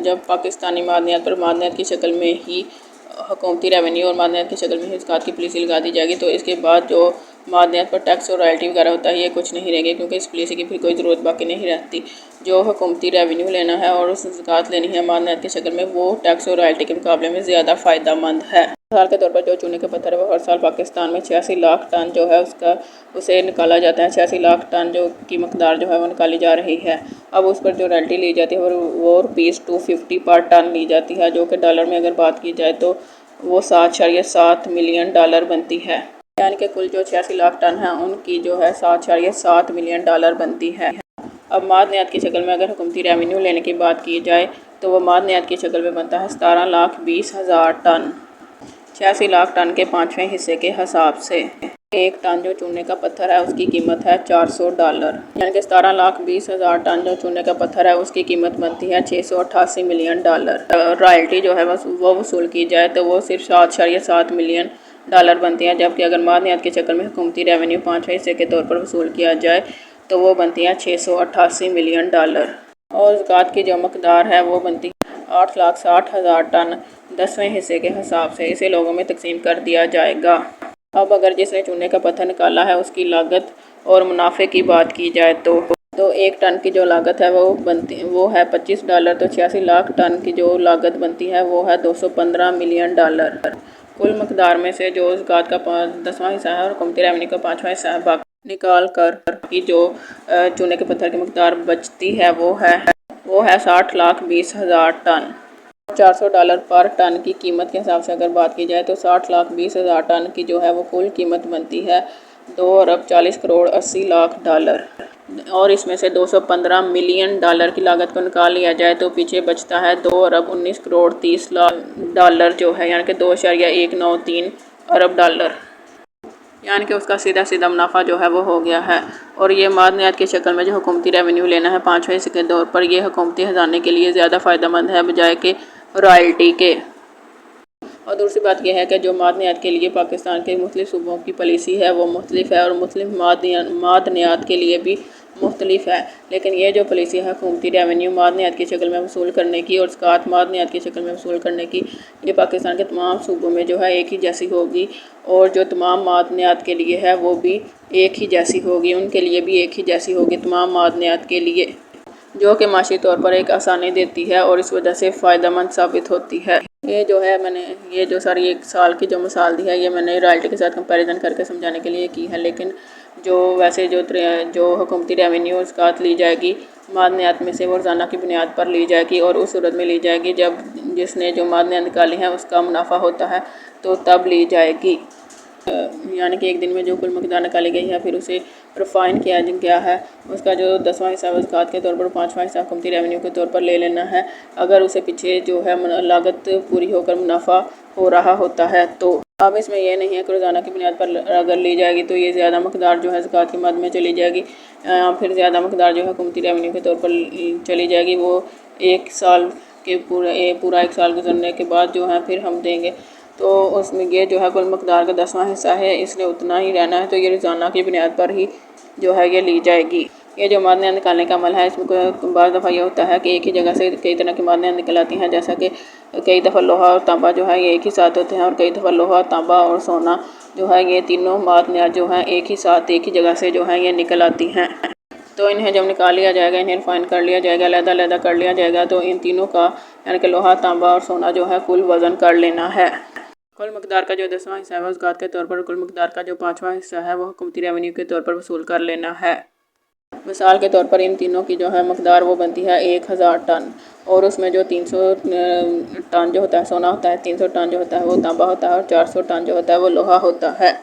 जब पाकिस्तानी मादनियात पर मादनियात की शक्ल में ही हुकूमती रेवेन्यू और मादनियात की शक्ल में ही ज़कात की पॉलिसी लगा दी जाएगी, तो इसके बाद जो मादनियात पर टैक्स और रॉयल्टी वगैरह होता है ये कुछ नहीं रहेंगे, क्योंकि इस पॉलिसी की फिर कोई ज़रूरत बाकी नहीं रहती। जो हुकूमती रेवेन्यू लेना है और उस ज़कात लेनी है मादनियात की शक्ल में, वो टैक्स और रॉयल्टी के मुकाबले में ज़्यादा फ़ायदेमंद है। मिसाल के तौर पर जो चूने का पत्थर है वो हर साल पाकिस्तान में 86 लाख टन जो है उसे निकाला जाता है। 86 लाख टन जो की मकदार जो है वो निकाली जा रही है। अब उस पर जो रॉयल्टी ली जाती है वो ₹250 पर टन ली जाती है, जो कि डॉलर में अगर बात की जाए तो वो $7.7 मिलियन बनती है। यानी कि कुल जो 86 लाख टन है उनकी जो है $7.7 मिलियन बनती है। अब मादनियात की शक्ल में अगर हुकूमती रेवेन्यू लेने की बात की जाए तो वो मादनियात की शक्ल में बनता है 17,20,000 टन। 86 लाख टन के 5वें हिस्से के हिसाब से एक टन जो चूने का पत्थर है उसकी कीमत है $400, यानी कि 17,20,000 टन जो चूने का पत्थर है उसकी कीमत बनती है $688 मिलियन। रॉयल्टी जो है वो वसूल की जाए तो वो सिर्फ $7.7 मिलियन बनती है, जबकि अगर मादनियात की शक्ल में हुकूमती रेवेन्यू 5वें हिस्से के तौर पर वसूल किया जाए तो वो बनती है $688 मिलियन। और ज़कात की जो मकदार है वो बनती है 8,60,000 टन 10वें हिस्से के हिसाब से। इसे लोगों में तकसीम कर दिया जाएगा। अब अगर जिसने चूने का पत्थर निकाला है उसकी लागत और मुनाफे की बात की जाए तो एक टन की जो लागत है वो है $25, तो 86 लाख टन की जो लागत बनती है वो है $215 मिलियन। कुल मकदार में से जो ज़कात का 10वां हिस्सा है और हुकूमती रेवेन्यू का 5वां हिस्सा है, बाकी निकाल कर की जो चूने के पत्थर की मकदार बचती है वो है 60,20,000 टन। $400 पर टन की कीमत के हिसाब से अगर बात की जाए तो 60,20,000 टन की जो है वो कुल कीमत बनती है $2,40,80,00,000। और इसमें से $215 मिलियन की लागत को निकाल लिया जाए तो पीछे बचता है $2,19,30,00,000 जो है, यानी कि $2.193 अरब, यानी कि उसका सीधा मुनाफा जो है वो हो गया है। और ये मादनियात की शक्ल में जो हुकूमती रेवेन्यू लेना है 5वें हिस्से के तौर पर, ये हुकूमती खजाने के लिए ज़्यादा फ़ायदेमंद है बजाय के रॉयल्टी के। और दूसरी बात यह है कि जो मादनियात के लिए पाकिस्तान के मुख्तलिफ़ सूबों की पॉलिसी है वो मुख्तलिफ है और मुख्तलिफ मादनियात के लिए भी मुख्तलिफ है, लेकिन ये जो पॉलिसी है हुकूमती रेवेन्यू मादनियात की शक्ल में वसूल करने की और ज़कात मादनियात की शक्ल में वसूल करने की, ये पाकिस्तान के तमाम सूबों में जो है एक ही जैसी होगी। और जो तमाम मादनियात के लिए है वो भी एक ही जैसी होगी, उनके लिए भी एक ही जैसी होगी तमाम मादनियात के लिए, जो कि माशी तौर पर एक आसानी देती है और इस वजह से फ़ायदेमंद साबित होती है। ये जो है मैंने ये जो सारी एक साल की जो मिसाल दी है ये मैंने रॉयल्टी के साथ कंपैरिजन करके समझाने के लिए की है, लेकिन जो वैसे जो हुकूमती रेवेन्यू ज़कात ली जाएगी मादनियात में से वो रोज़ाना की बुनियाद पर ली जाएगी और उस सूरत में ली जाएगी जब जिसने जो मादनियात निकाली हैं उसका मुनाफा होता है तो तब ली जाएगी। यानी कि एक दिन में जो कुल मकदार निकाली गई है फिर उसे रिफाइन किया गया है, उसका जो 10वां हिस्सा ज़कात के तौर पर 5वां हिस्सा हुकूमती रेवेन्यू के तौर पर ले लेना है। अगर उसे पीछे जो है लागत पूरी होकर मुनाफा हो रहा होता है तो अब इसमें यह नहीं है कि रोज़ाना की बुनियाद पर अगर ली जाएगी तो ये ज़्यादा मकदार जो है ज़कात की मद में चली जाएगी, फिर ज़्यादा मकदार जो है हुकूमती रेवेन्यू के तौर पर चली जाएगी। वो एक साल के पूरा एक साल गुजरने के बाद जो है फिर हम देंगे, तो उसमें ये जो है कुल मकदार का 10वां हिस्सा है इसलिए उतना ही रहना है, तो ये रोज़ाना की बुनियाद पर ही जो है ये ली जाएगी। ये जो मादनियात निकालने का अमल है इसमें बाज़ दफ़ा ये होता है कि एक ही जगह से कई तरह की मादनियात निकल आती हैं, जैसा कि कई दफ़ा लोहा और तांबा जो है ये एक ही साथ होते हैं और कई दफ़ा लोहा, तांबा और सोना जो है ये तीनों मादनियात जो हैं एक ही साथ एक ही जगह से जो है ये निकल आती हैं। तो इन्हें जब निकाल लिया जाएगा, इन्हें रिफाइन कर लिया जाएगा, अलग-अलग कर लिया जाएगा, तो इन तीनों का यानी कि लोहा, तांबा और सोना जो है कुल वज़न कर लेना है। कुल मकदार का जो 10वां हिस्सा है वो ज़कात के तौर पर, कुल मकदार का जो 5वां हिस्सा है वो हुकूमती रेवेन्यू के तौर पर वसूल कर लेना है। मिसाल के तौर पर इन तीनों की जो है मकदार वो बनती है 1000 टन और उसमें जो 300 टन जो होता है सोना होता है, 300 टन जो होता है वो तांबा होता है और 400 टन जो होता है वो लोहा होता है।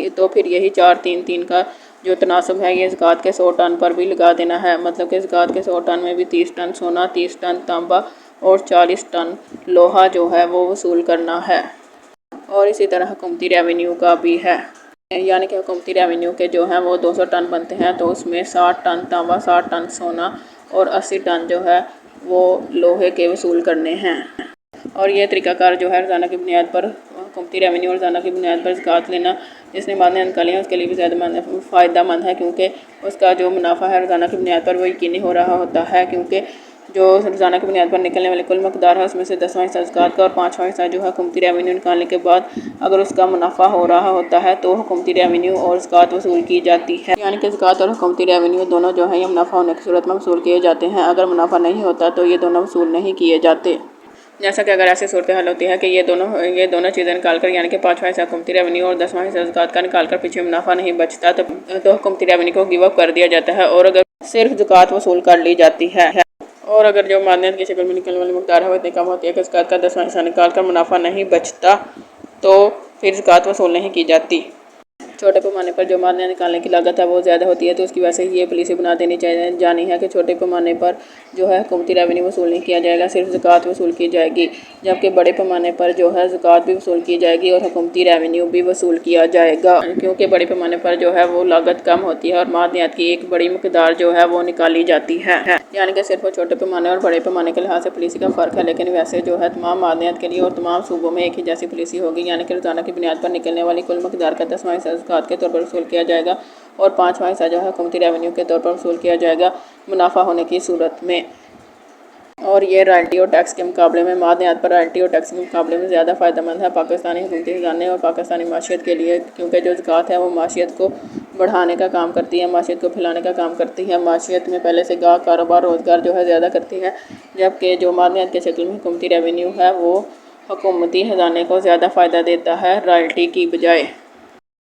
तो फिर यही 4-3-3 का जो तनासब है ये ज़कात के 100 टन पर भी लगा देना है, मतलब कि ज़कात के 100 टन में भी 30 टन सोना, 30 टन तांबा और 40 टन लोहा जो है वो वसूल करना है। और इसी तरह हुकूमती रेवेन्यू का भी है, यानी कि हुकूमती रेवेन्यू के जो हैं वो 200 टन बनते हैं, तो उसमें 60 टन तांबा, 60 टन सोना और 80 टन जो है वो लोहे के वसूल करने हैं। और ये तरीक़ाकार जो है रोज़ाना की बुनियाद पर हुकूमती रेवेन्यू और रोज़ाना की बुनियाद पर ज़कात लेना जिसने मादनियात निकाली हैं उसके लिए भी ज़्यादा फ़ायदेमंद है, क्योंकि उसका जो मुनाफा है रोज़ाना की बुनियाद पर वो यकीनी हो रहा होता है, क्योंकि जो रोज़ाना की बुनियाद पर निकलने वाली कुल मकदार है उसमें से 10वां हिस्सा ज़कात का और 5वां हिस्सा जो है हुकूमती रेवेन्यू निकालने के बाद अगर उसका मुनाफा हो रहा होता है तो हुकूमती रेवेन्यू और ज़कात वसूल की जाती है। यानी कि ज़कात और हुकूमती रेवेन्यू दोनों जो है ये मुनाफा होने की सूरत में वसूल किए जाते हैं। अगर मुनाफा नहीं होता तो ये दोनों वसूल नहीं किए जाते। जैसा कि अगर ऐसी सूरत हाल होती है कि ये दोनों चीज़ें निकाल कर यानी कि 5वां हिस्सा हुकूमती रेवेन्यू और 10वां हिस्सा ज़कात का निकाल कर पीछे मुनाफा नहीं बचता तो हुकूमती रेवेन्यू को गिव अप कर दिया जाता है और अगर सिर्फ ज़कात वसूल कर ली जाती है। और अगर जो मादनियत की शक्ल में निकलने वाली मकदार है वो इतनी कम होती है कि ज़कात का 10वां हिस्सा निकाल कर मुनाफा नहीं बचता तो फिर ज़कात वसूल नहीं की जाती। छोटे पैमाने पर जो मादनियत निकालने की लागत है वो ज़्यादा होती है तो उसकी वजह से ये पॉलिसी बना देनी चाहिए जानी है कि छोटे पैमाने पर जो है हुकूमती रेवेन्यू वसूल नहीं किया जाएगा, सिर्फ ज़कात वसूल की जाएगी। जबकि बड़े पैमाने पर जो है ज़कात भी वसूल की जाएगी और हुकूमती रेवेन्यू भी वसूल किया जाएगा, क्योंकि बड़े पैमाने पर जो है वो लागत कम होती है और मादनियत की एक बड़ी मकदार जो है वो निकाली जाती है। यानी कि सिर्फ छोटे पैमाने और बड़े पैमाने के लिहाज से पॉलिसी का फ़र्क है, लेकिन वैसे जो है तमाम मादनियत के लिए और तमाम सूबों में एक ही जैसी पॉलिसी होगी। यानी कि रोज़ाना की बुनियाद पर निकलने वाली कुल मकदार का 10वां हिस्सा ज़कात के तौर पर वसूल किया जाएगा और 5वां हिस्सा जो है हुकूमती रेवेन्यू के तौर पर वसूल किया जाएगा मुनाफा होने की सूरत में। और ये रॉयल्टी और टैक्स के मुकाबले में मादनियात पर रॉयल्टी और टैक्स के मुकाबले में ज़्यादा फ़ायदेमंद है पाकिस्तानी हुकूमती खजाने और पाकिस्तानी माशियत के लिए, क्योंकि जो ज़कात है वो माशियत को बढ़ाने का काम करती है, माशियत को फैलाने का काम करती है, माशियत में पहले से कारोबार रोज़गार जो है ज़्यादा करती है। जबकि जो मादनियत के शक्ल में हुकूमती रेवेन्यू है वो हुकूमती खजाने को ज़्यादा फ़ायदा देता है रॉयल्टी की बजाय।